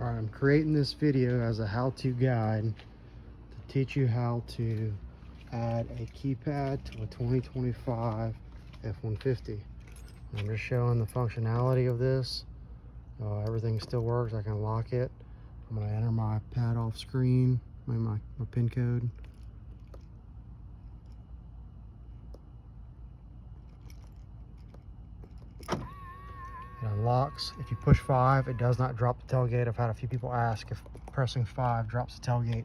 Alright, I'm creating this video as a how-to guide to teach you how to add a keypad to a 2025 F-150. I'm just showing the functionality of this. Everything still works. I can lock it. I'm going to enter my pad off screen, my pin code. It unlocks. If you push 5, it does not drop the tailgate. I've had a few people ask if pressing 5 drops the tailgate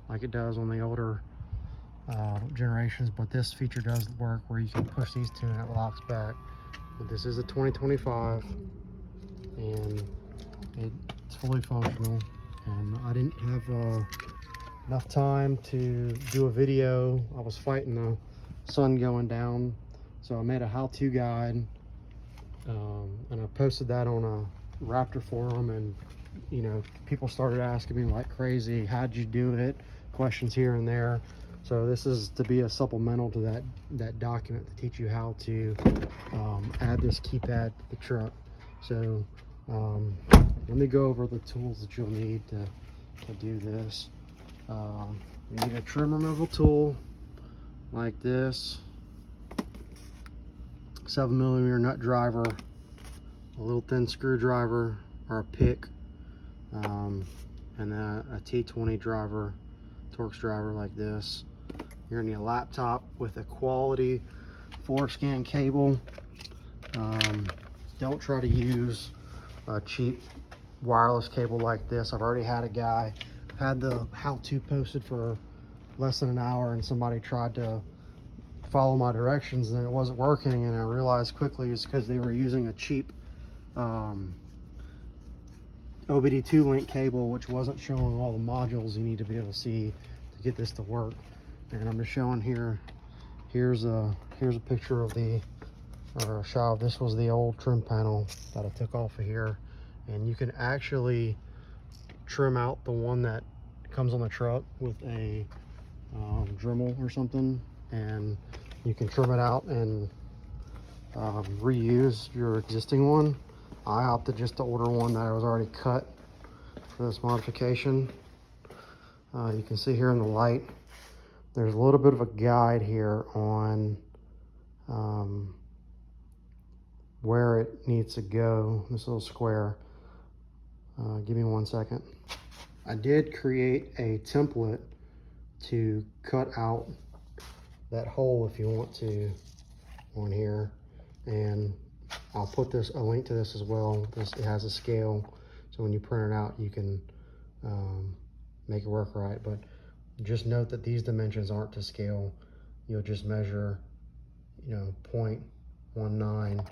like it does on the older generations, but this feature does work where you can push these two and it locks back. But this is a 2025 and it's fully functional, and I didn't have enough time to do a video. I was fighting the sun going down, so I made a how-to guide. And I posted that on a Raptor forum, and you know, people started asking me like crazy, how'd you do it, questions here and there. So this is to be a supplemental to that document to teach you how to add this keypad to the truck. So let me go over the tools that you'll need to do this. You need a trim removal tool like this, 7mm nut driver, a little thin screwdriver or a pick, and then a T20 driver, Torx driver like this. You're gonna need a laptop with a quality FORScan cable. Don't try to use a cheap wireless cable like this. I've already had a guy had the how-to posted for less than an hour, and somebody tried to follow my directions and it wasn't working, and I realized quickly it's because they were using a cheap OBD2 link cable, which wasn't showing all the modules you need to be able to see to get this to work. And I'm just showing here, here's a picture of or a shot of, this was the old trim panel that I took off of here, and you can actually trim out the one that comes on the truck with a Dremel or something, and you can trim it out and reuse your existing one. I opted just to order one that was already cut for this modification. You can see here in the light, there's a little bit of a guide here on where it needs to go, this little square. Give me 1 second. I did create a template to cut out that hole if you want to on here, and I'll put a link to this as well. It has a scale, so when you print it out you can make it work right. But just note that these dimensions aren't to scale. You'll just measure, you know, 0.19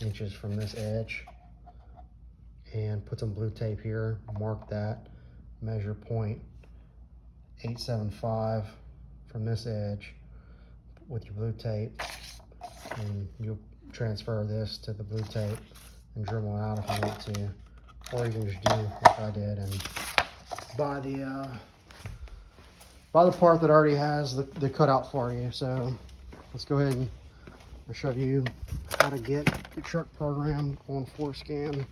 inches from this edge, and put some blue tape here, mark that, measure 0.875 from this edge with your blue tape, and you'll transfer this to the blue tape and Dremel out if you want to, or you can just do like I did and buy the part that already has the cutout for you. So let's go ahead and I'll show you how to get the truck programmed on FORScan.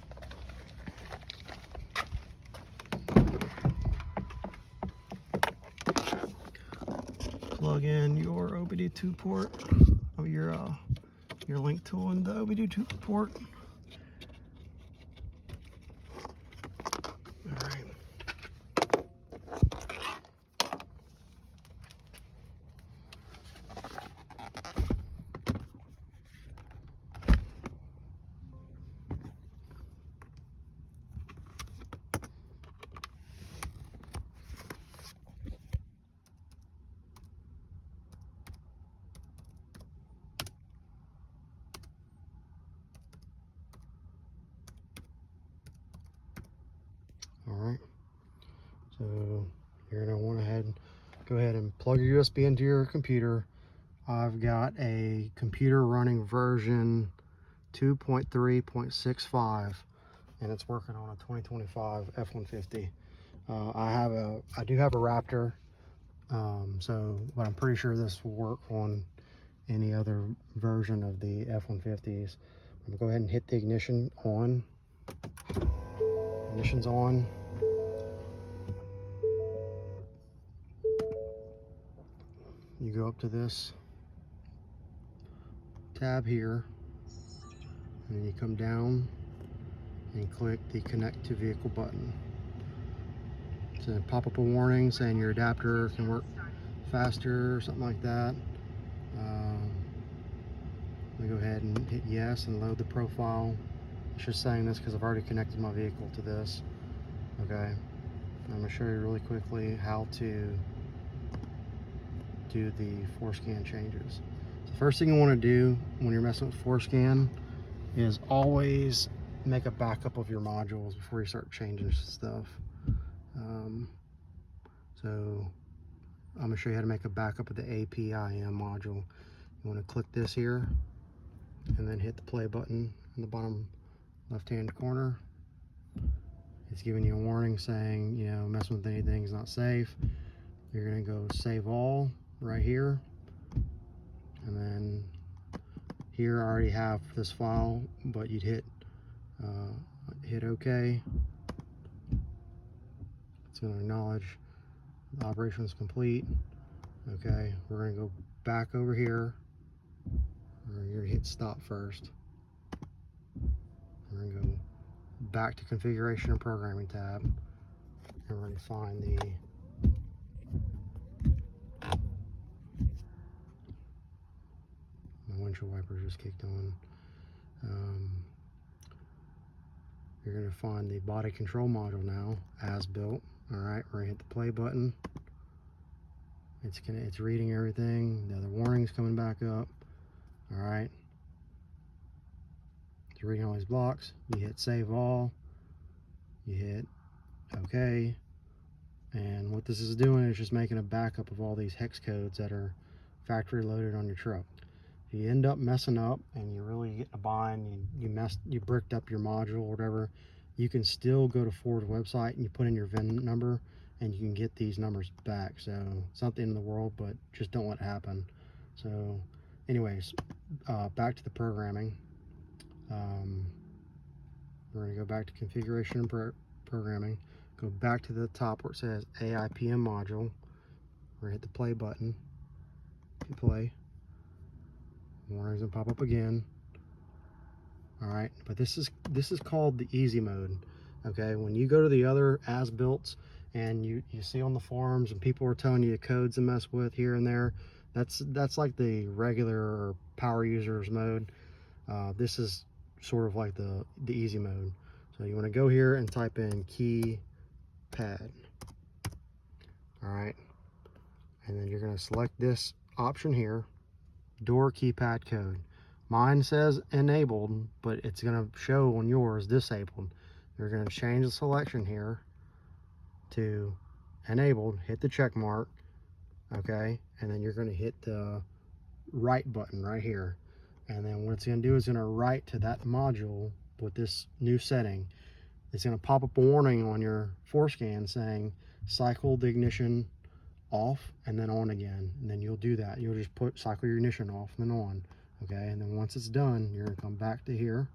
Plug in your OBD2 port of your link tool in the OBD2 port. All right. All right, so you're gonna want to go ahead and plug your USB into your computer. I've got a computer running version 2.3.65, and it's working on a 2025 F-150. I do have a Raptor, but I'm pretty sure this will work on any other version of the F-150s. I'm gonna go ahead and hit the ignition on. Ignition's on. you go up to this tab here, and then you come down and click the connect to vehicle button. It's going to pop up a warning saying your adapter can work faster or something like that. I'm going to go ahead and hit yes and load the profile. It's just saying this because I've already connected my vehicle to this. Okay, I'm going to show you really quickly how to do the FORScan changes. So the first thing you want to do when you're messing with FORScan is always make a backup of your modules before you start changing stuff. So I'm going to show you how to make a backup of the APIM module. You want to click this here and then hit the play button in the bottom left hand corner. It's giving you a warning saying, you know, messing with anything is not safe. You're going to go save all right here, and then here I already have this file, but you'd hit OK. It's going to acknowledge the operation is complete. Okay, we're going to go back over here. We're going to hit stop first. We're going to go back to configuration and programming tab, and we're going to find the my windshield wipers just kicked on. You're going to find the body control module now as built. All right, we're going to hit the play button. It's reading everything. The other warning's coming back up. All right, it's reading all these blocks. You hit save all. You hit OK. And what this is doing is just making a backup of all these hex codes that are factory loaded on your truck. If you end up messing up and you really get in a bind, you bricked up your module or whatever, you can still go to Ford's website and you put in your VIN number and you can get these numbers back. So it's not the end of the world, but just don't let it happen. So anyways, back to the programming. We're going to go back to configuration and programming. Go back to the top where it says AIPM module. We're going to hit the play button. Hit play. Warning's gonna pop up again. All right, but this is called the easy mode. Okay, when you go to the other as-builts and you see on the forums and people are telling you the codes to mess with here and there, that's like the regular or power users mode. This is sort of like the easy mode. So you want to go here and type in Keypad. All right, and then you're going to select this option here, door keypad code. Mine says enabled, but it's going to show on yours disabled. You're going to change the selection here to enabled, hit the check mark, okay, and then you're going to hit the write button right here, and then what it's going to do is going to write to that module with this new setting. It's going to pop up a warning on your FORScan saying cycle the ignition off and then on again, and then you'll do that. You'll just cycle your ignition off and then on, okay, and then once it's done, you're going to come back to here.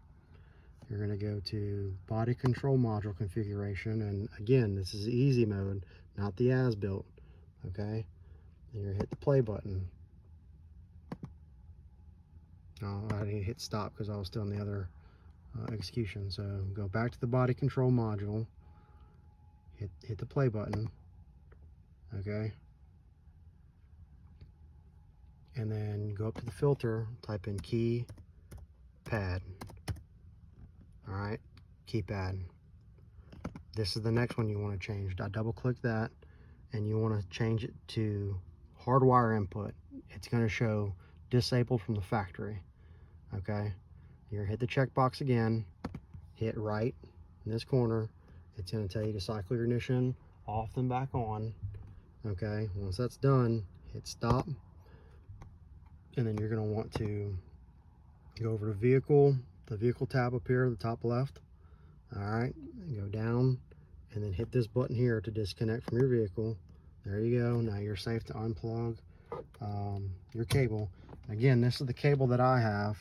You're going to go to body control module configuration, and again, this is easy mode, not the as-built, okay, and you're going to hit the play button. Oh, I didn't hit stop because I was still in the other execution. So go back to the body control module, hit the play button, okay, and then go up to the filter, type in Keypad. All right, Keypad. This is the next one you want to change. I double click that and you want to change it to hardwire input. It's going to show disabled from the factory, okay. You're going to hit the checkbox again, hit right in this corner. It's going to tell you to cycle your ignition off and back on, okay. Once that's done, hit stop, and then you're going to want to go over to vehicle, the vehicle tab up here, the top left. All right, and go down and then hit this button here to disconnect from your vehicle. There you go. Now you're safe to unplug your cable. Again, this is the cable that I have.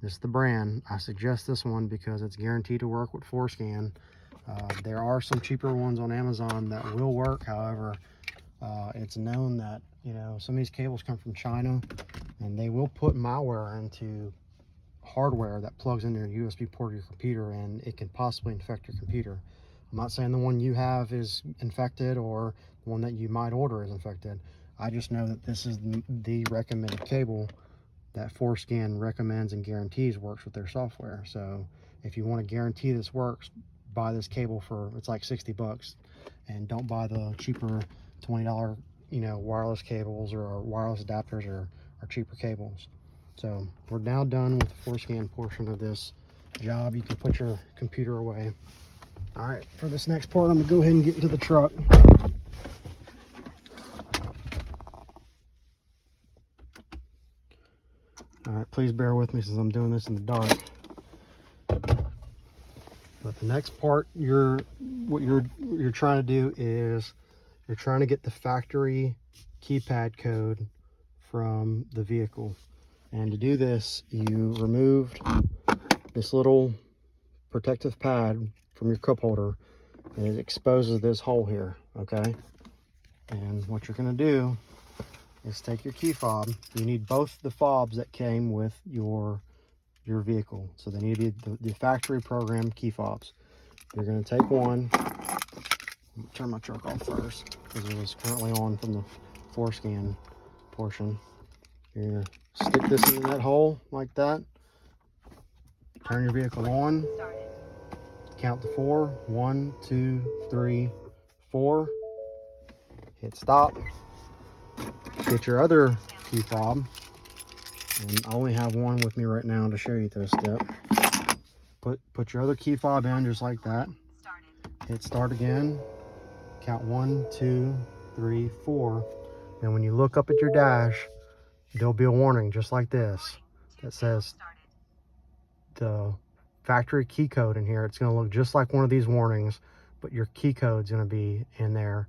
This is the brand. I suggest this one because it's guaranteed to work with FORScan. There are some cheaper ones on Amazon that will work. However, It's known that, you know, some of these cables come from China, and they will put malware into hardware that plugs into your USB port of your computer, and it can possibly infect your computer. I'm not saying the one you have is infected or the one that you might order is infected. I just know that this is the recommended cable that FORScan recommends and guarantees works with their software. So if you want to guarantee this works, buy this cable for, it's like 60 bucks, and don't buy the cheaper $20, you know, wireless cables or wireless adapters or cheaper cables. So we're now done with the FORScan portion of this job. You can put your computer away. All right, for this next part, I'm gonna go ahead and get into the truck. All right, please bear with me since I'm doing this in the dark. But the next part, what you're trying to do is you're trying to get the factory keypad code from the vehicle. And to do this, you removed this little protective pad from your cup holder, and it exposes this hole here, okay? And what you're gonna do is take your key fob. You need both the fobs that came with your vehicle. So they need to be the factory program key fobs. You're gonna take one. I'm gonna turn my truck off first because it was currently on from the FORScan portion. You're gonna stick this in that hole like that. Turn your vehicle on. Count to 4. 1, 2, 3, 4. Hit stop. Get your other key fob. And I only have one with me right now to show you this step. Put your other key fob in just like that. Hit start again. Count 1, 2, 3, 4. And when you look up at your dash, there'll be a warning just like this that says the factory key code in here. It's going to look just like one of these warnings, but your key code's going to be in there.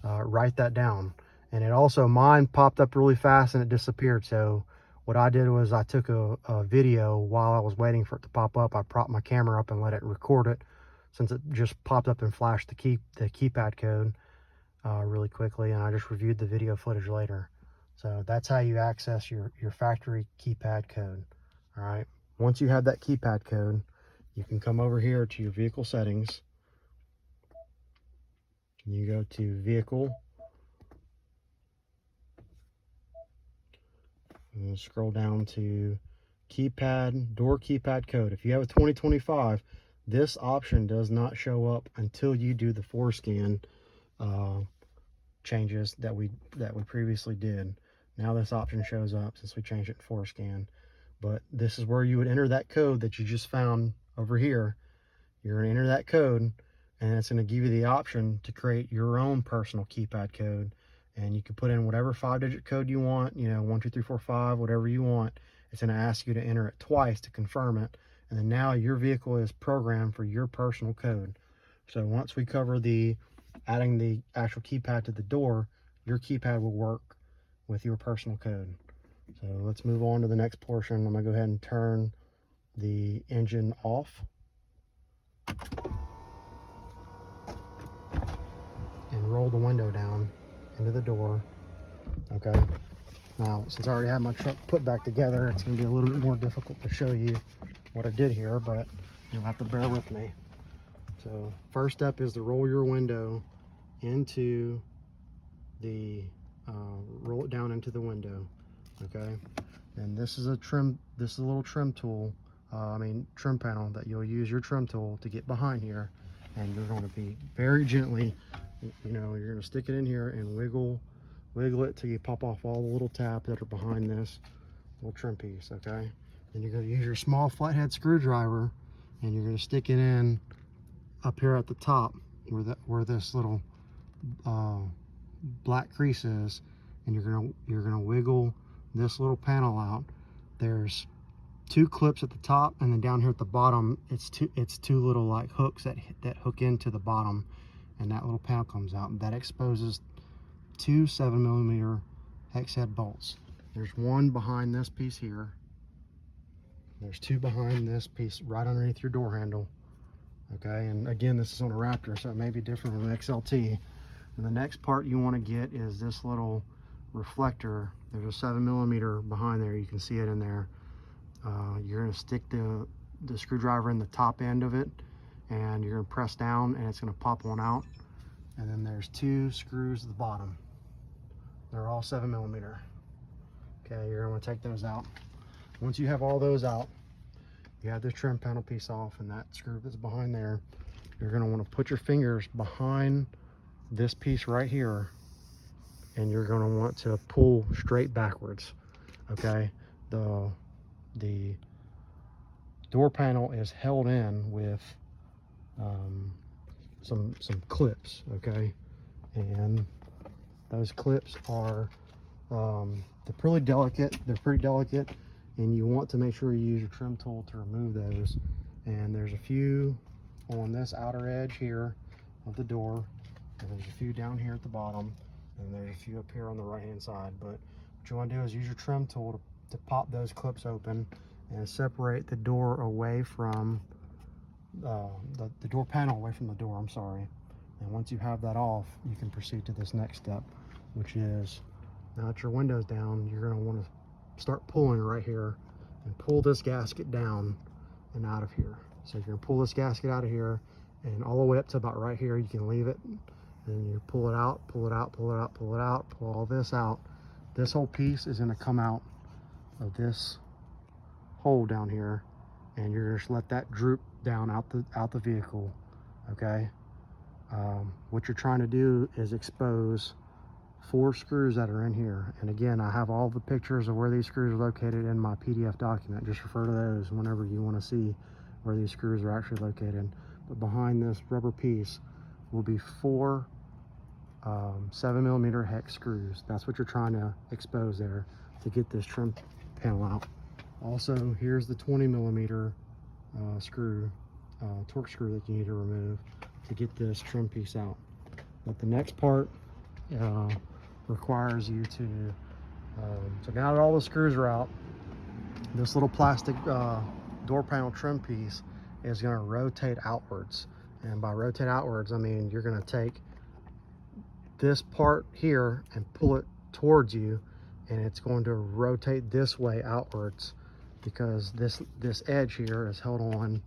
Write that down. And it also, mine popped up really fast and it disappeared. So what I did was I took a video while I was waiting for it to pop up. I propped my camera up and let it record it, since it just popped up and flashed the keypad code really quickly, and I just reviewed the video footage later. So that's how you access your factory keypad code. All right. Once you have that keypad code, you can come over here to your vehicle settings. And you go to vehicle. And scroll down to keypad, door keypad code. If you have a 2025, this option does not show up until you do the FORScan changes that we previously did. Now this option shows up since we changed it to FORScan. But this is where you would enter that code that you just found over here. You're going to enter that code, and it's going to give you the option to create your own personal keypad code. And you can put in whatever 5-digit code you want, you know, 1, 2, 3, 4, 5, whatever you want. It's going to ask you to enter it twice to confirm it. And then now your vehicle is programmed for your personal code. So once we cover adding the actual keypad to the door, your keypad will work with your personal code. So let's move on to the next portion. I'm going to go ahead and turn the engine off. And roll the window down into the door. Okay. Now, since I already have my truck put back together, it's going to be a little bit more difficult to show you what I did here, but you'll have to bear with me. So first step is to roll your window into the, roll it down into the window. Okay. And this is a little trim tool, trim panel that you'll use your trim tool to get behind here. And you're going to be very gently, you know, you're going to stick it in here and wiggle it till you pop off all the little tabs that are behind this little trim piece. Okay. Then you're going to use your small flathead screwdriver, and you're going to stick it in up here at the top where this little black crease is, and you're gonna wiggle this little panel out. There's 2 clips at the top, and then down here at the bottom, it's two little like hooks that hook into the bottom, and that little panel comes out, and that exposes 2 7mm hex head bolts. There's one behind this piece here. There's 2 behind this piece right underneath your door handle. Okay, and again, this is on a Raptor, so it may be different from an XLT. And the next part you want to get is this little reflector. There's a 7mm behind there. You can see it in there. You're going to stick the screwdriver in the top end of it, and you're going to press down, and it's going to pop one out. And then there's 2 screws at the bottom. They're all 7mm. Okay, you're going to take those out. Once you have all those out, you have the trim panel piece off, and that screw that's behind there. You're going to want to put your fingers behind this piece right here, and you're going to want to pull straight backwards. Okay, the door panel is held in with some clips. Okay, and those clips are they're pretty delicate. And you want to make sure you use your trim tool to remove those. And there's a few on this outer edge here of the door, and there's a few down here at the bottom, and there's a few up here on the right hand side. But what you want to do is use your trim tool to pop those clips open and separate the door away from the door panel away from the door, I'm sorry. And once you have that off, you can proceed to this next step, which is, now that your window's down, you're going to want to start pulling right here and pull this gasket down and out of here. So you're going to pull this gasket out of here, and all the way up to about right here. You can leave it, and you pull it out, pull it out, pull it out, pull it out, pull all this out. This whole piece is going to come out of this hole down here, and you're going to just let that droop down out the vehicle. Okay, what you're trying to do is expose 4 screws that are in here. And again, I have all the pictures of where these screws are located in my PDF document. Just refer to those whenever you want to see where these screws are actually located. But behind this rubber piece will be 4 7mm hex screws. That's what you're trying to expose there to get this trim panel out. Also, here's the 20mm screw, torque screw that you need to remove to get this trim piece out. But the next part requires you to, so now that all the screws are out, this little plastic door panel trim piece is going to rotate outwards. And by rotate outwards, I mean you're going to take this part here and pull it towards you, and it's going to rotate this way outwards, because this edge here is held on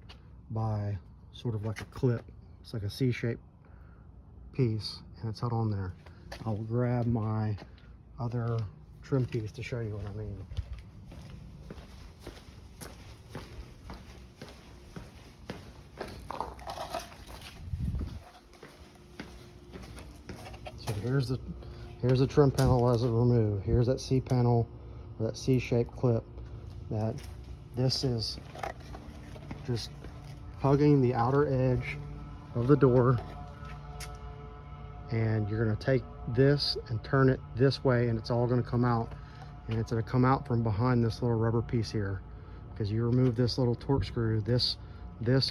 by sort of like a clip. It's like a C-shaped piece, and it's held on there. I'll grab my other trim piece to show you what I mean. So here's the trim panel as it removed. Here's that C panel, or that C-shaped clip. That this is just hugging the outer edge of the door, and you're going to take this and turn it this way, and it's all going to come out, and it's going to come out from behind this little rubber piece here. Because you remove this little torque screw, this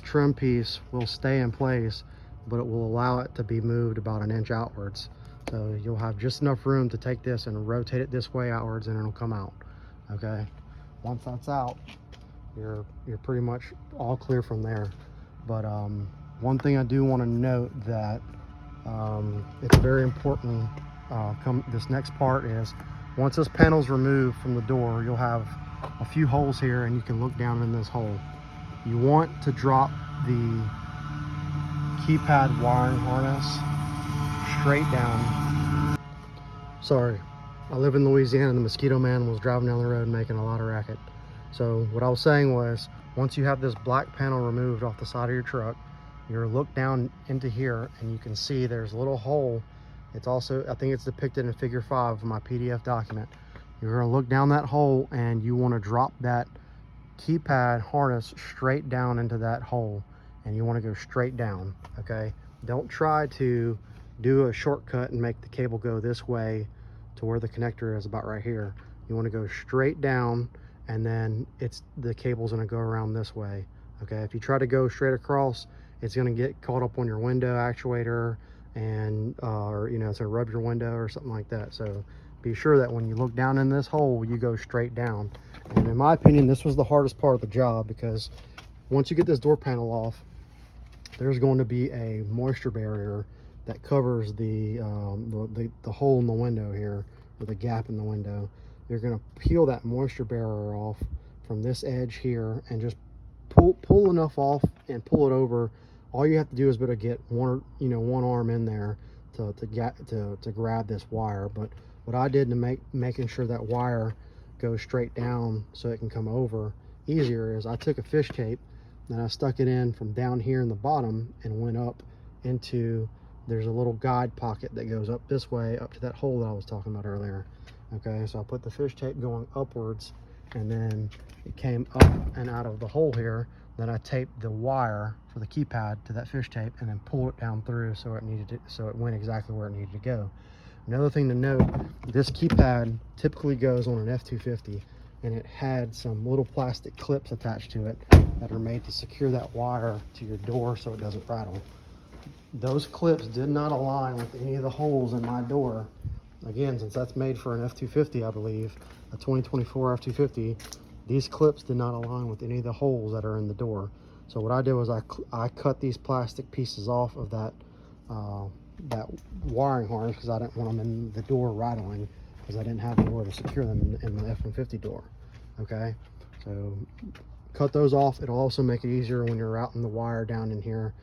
trim piece will stay in place, but it will allow it to be moved about 1 inch outwards. So you'll have just enough room to take this and rotate it this way outwards, and it'll come out. Okay, once that's out, you're pretty much all clear from there. But one thing I do want to note that it's very important. This next part is, once this panel's removed from the door, you'll have a few holes here, and you can look down in this hole. You want to drop the keypad wiring harness straight down. Sorry, I live in Louisiana, and the mosquito man was driving down the road making a lot of racket. So what I was saying was, once you have this black panel removed off the side of your truck, you're look down into here, and you can see there's a little hole. It's also, I think it's depicted in figure 5 of my PDF document. You're going to look down that hole, and you want to drop that keypad harness straight down into that hole, and you want to go straight down. Okay, don't try to do a shortcut and make the cable go this way to where the connector is about right here. You want to go straight down, and then the cable's going to go around this way. Okay, if you try to go straight across, it's going to get caught up on your window actuator, and or you know, it's going to rub your window or something like that. So be sure that when you look down in this hole, you go straight down. And in my opinion, this was the hardest part of the job, because once you get this door panel off, there's going to be a moisture barrier that covers the hole in the window here, or the gap in the window. You're going to peel that moisture barrier off from this edge here and just pull enough off and pull it over. All you have to do is better get one arm in there to grab this wire. But what I did to making sure that wire goes straight down so it can come over easier is I took a fish tape and I stuck it in from down here in the bottom and went up into, there's a little guide pocket that goes up this way up to that hole that I was talking about earlier. Okay, so I put the fish tape going upwards, and then it came up and out of the hole here. Then I taped the wire for the keypad to that fish tape and then pulled it down through so it went exactly where it needed to go. Another thing to note, this keypad typically goes on an F250, and it had some little plastic clips attached to it that are made to secure that wire to your door so it doesn't rattle. Those clips did not align with any of the holes in my door. Again, since that's made for an F250, I believe, a 2024 F250, these clips did not align with any of the holes that are in the door. So what I did was I cut these plastic pieces off of that wiring harness because I didn't want them in the door rattling, because I didn't have anywhere to secure them in the F-150 door. Okay, so cut those off. It'll also make it easier when you're routing the wire down in here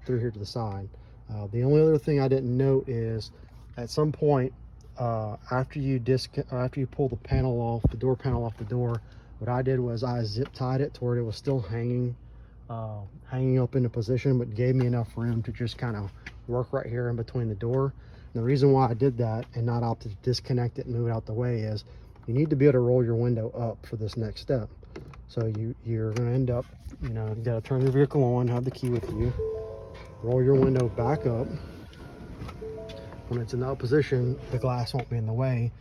through here to the side. The only other thing I didn't note is at some point after you pull the panel off, the door panel off the door, what I did was I zip tied it to where it was still hanging up into position, but gave me enough room to just kind of work right here in between the door. And the reason why I did that and not opt to disconnect it and move it out the way is you need to be able to roll your window up for this next step. So you're going to end up, you got to turn your vehicle on, have the key with you, roll your window back up. When it's in the up position, the glass won't be in the way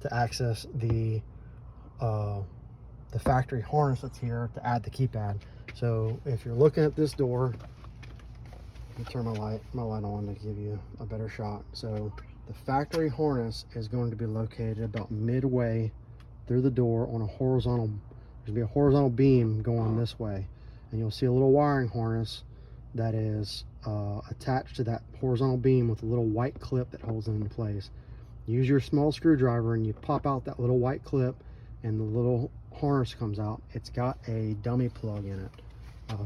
to access the factory harness that's here to add the keypad. So if you're looking at this door, let me turn my light on to give you a better shot. So the factory harness is going to be located about midway through the door on a horizontal. There's going to be a horizontal beam going this way, and you'll see a little wiring harness that is attached to that horizontal beam with a little white clip that holds it into place. Use your small screwdriver and you pop out that little white clip, and the little harness comes out. It's got a dummy plug in it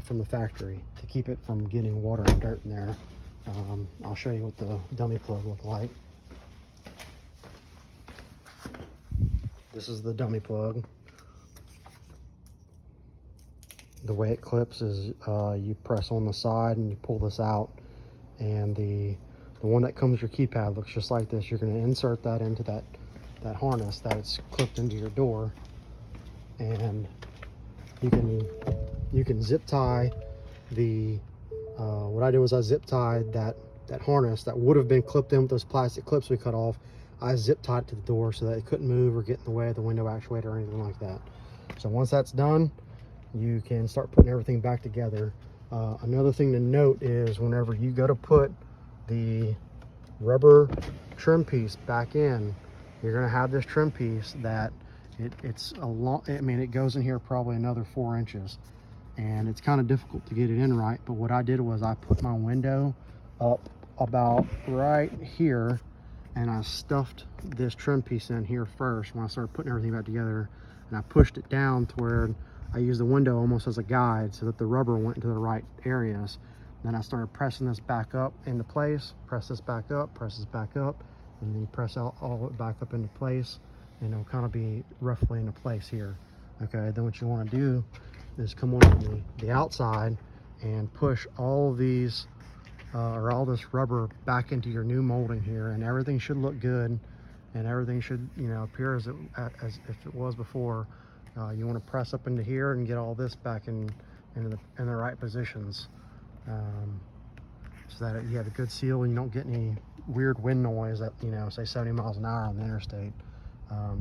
from the factory to keep it from getting water and dirt in there. I'll show you what the dummy plug looks like. This is the dummy plug. The way it clips is you press on the side and you pull this out, and the one that comes with your keypad looks just like this. You're going to insert that into that harness that it's clipped into your door, and you can zip tie the what I did was I zip tied that harness that would have been clipped in with those plastic clips we cut off. I zip tied it to the door so that it couldn't move or get in the way of the window actuator or anything like that. So once that's done, you can start putting everything back together. Another thing to note is whenever you go to put the rubber trim piece back in, you're going to have this trim piece that it's a long, I mean, it goes in here probably another 4 inches, and it's kind of difficult to get it in right. But what I did was I put my window up about right here, and I stuffed this trim piece in here first when I started putting everything back together, and I pushed it down to where I used the window almost as a guide so that the rubber went into the right areas. Then I started pressing this back up into place, press this back up, press this back up, and then you press all of it back up into place, and it'll kind of be roughly into place here. Okay, then what you want to do is come on the outside and push all of these or all this rubber back into your new molding here, and everything should look good, and everything should appear as if it was before. You want to press up into here and get all this back in the right positions, so that you have a good seal and you don't get any weird wind noise at say 70 miles an hour on the interstate.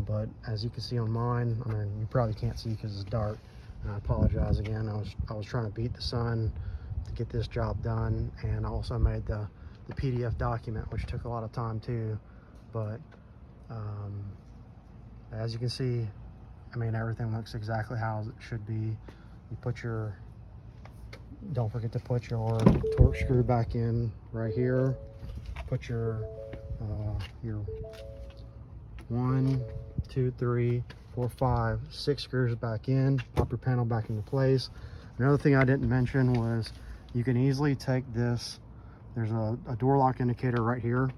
But as you can see on mine, I mean, you probably can't see because it's dark, and I apologize again. I was trying to beat the sun to get this job done, and I also made the PDF document, which took a lot of time too. But as you can see, I mean, everything looks exactly how it should be. You don't forget to put your torque screw back in right here. put your 1, 2, 3, 4, 5, 6 screws back in, pop your panel back into place. Another thing I didn't mention was you can easily take this, there's a door lock indicator right here,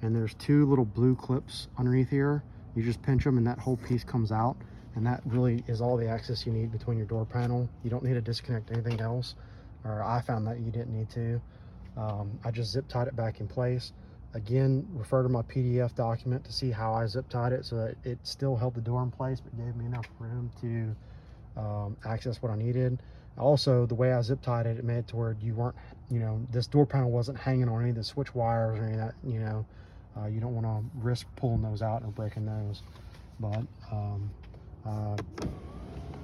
and there's 2 little blue clips underneath here. You just pinch them and that whole piece comes out, and that really is all the access you need between your door panel. You don't need to disconnect anything else, or I found that you didn't need to. I just zip tied it back in place. Again, refer to my PDF document to see how I zip tied it so that it still held the door in place but gave me enough room to access what I needed. Also, the way I zip tied it, it made it to where you weren't, this door panel wasn't hanging on any of the switch wires or any of that, you don't want to risk pulling those out or breaking those. But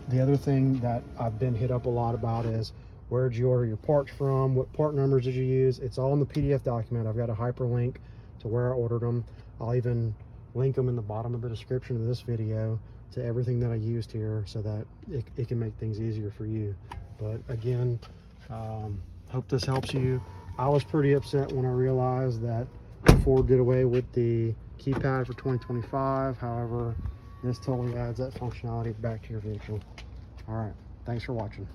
the other thing that I've been hit up a lot about is, where'd you order your parts from? What part numbers did you use? It's all in the PDF document. I've got a hyperlink to where I ordered them. I'll even link them in the bottom of the description of this video to everything that I used here so that it can make things easier for you. But again, hope this helps you. I was pretty upset when I realized that Ford did away with the keypad for 2025. However, this totally adds that functionality back to your vehicle. All right, thanks for watching.